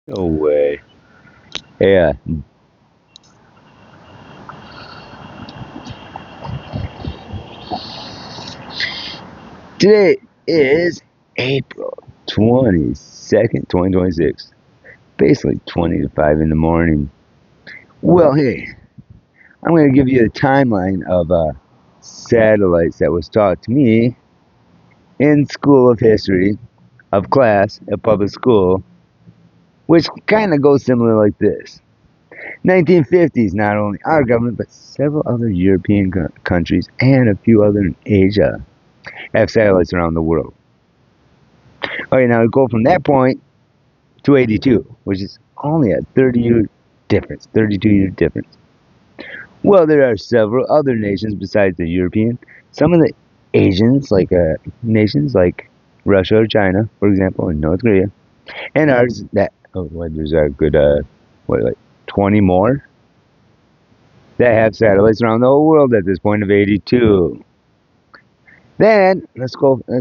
No way. Yeah. Today is April 22nd, 2026. Basically 20 to 5 in the morning. Well, hey, I'm going to give you a timeline of satellites that was taught to me in School of History of class at public school, which kind of goes similar like this. 1950s, not only our government, but several other European countries and a few other in Asia have satellites around the world. Okay, now we go from that point to 82, which is only a 30-year difference, 32-year difference. Well, there are several other nations besides the European. Some of the Asians, like nations like Russia or China, for example, and North Korea, and ours that there's a good like 20 more that have satellites around the whole world at this point of 82. Then let's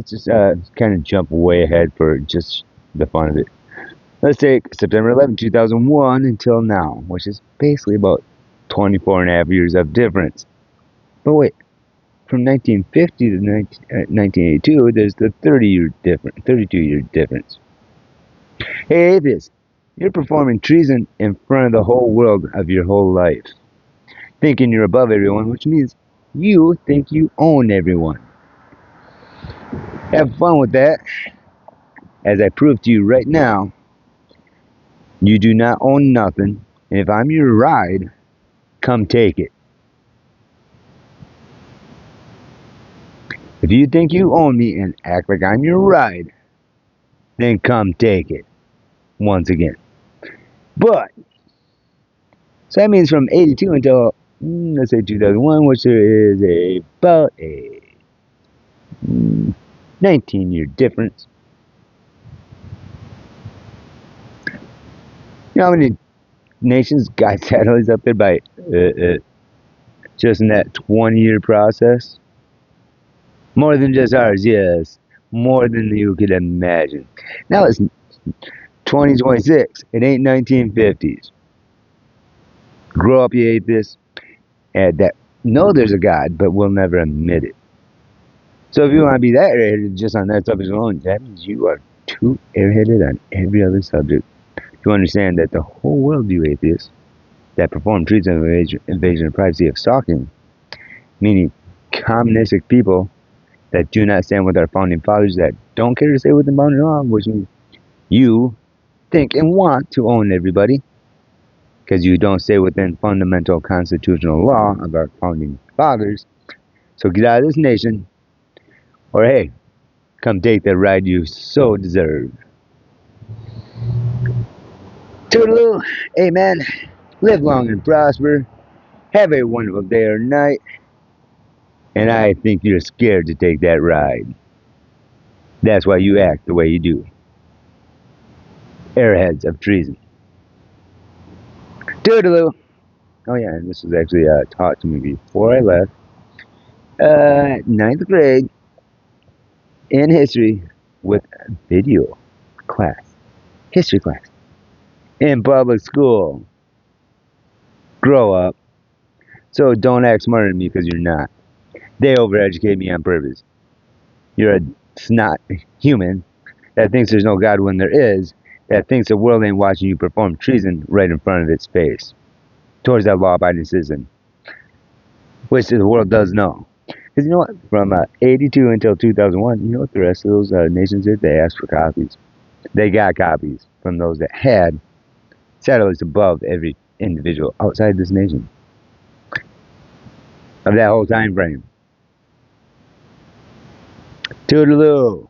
just kind of jump way ahead for just the fun of it. Let's take September 11, 2001 until now, which is basically about 24 and a half years of difference. But wait, from 1950 to 1982, there's the 32-year difference. Hey, atheist, you're performing treason in front of the whole world of your whole life, thinking you're above everyone, which means you think you own everyone. Have fun with that, as I prove to you right now, you do not own nothing, and if I'm your ride, come take it. If you think you own me and act like I'm your ride, then come take it. Once again. But, so that means from 82 until, let's say 2001, which there is about a 19-year difference. You know how many nations got satellites up there by just in that 20-year process? More than just ours, yes. More than you could imagine. Now it's 2026. It ain't 1950s. Grow up, you atheists. And that know there's a God, but will never admit it. So if you want to be that airheaded just on that subject alone, that means you are too airheaded on every other subject to understand that the whole world, you atheists, that perform treason of invasion of privacy of stalking, meaning communistic people that do not stand with our founding fathers, that don't care to stay within boundary law, which means you think and want to own everybody because you don't stay within fundamental constitutional law of our founding fathers. So get out of this nation, or hey, come take the ride you so deserve. Toodaloo, amen. Live long and prosper. Have a wonderful day or night. And I think you're scared to take that ride. That's why you act the way you do. Airheads of treason. Toodaloo. Oh yeah, and this was actually taught to me before I left. Ninth grade in history with video class. History class. In public school. Grow up. So don't act smarter than me because you're not. They overeducate me on purpose. You're a snot human that thinks there's no God when there is, that thinks the world ain't watching you perform treason right in front of its face towards that law-abiding citizen, which the world does know. Because you know what? From 82 until 2001, you know what the rest of those nations did? They asked for copies. They got copies from those that had satellites above every individual outside this nation of that whole time frame. Toodaloo.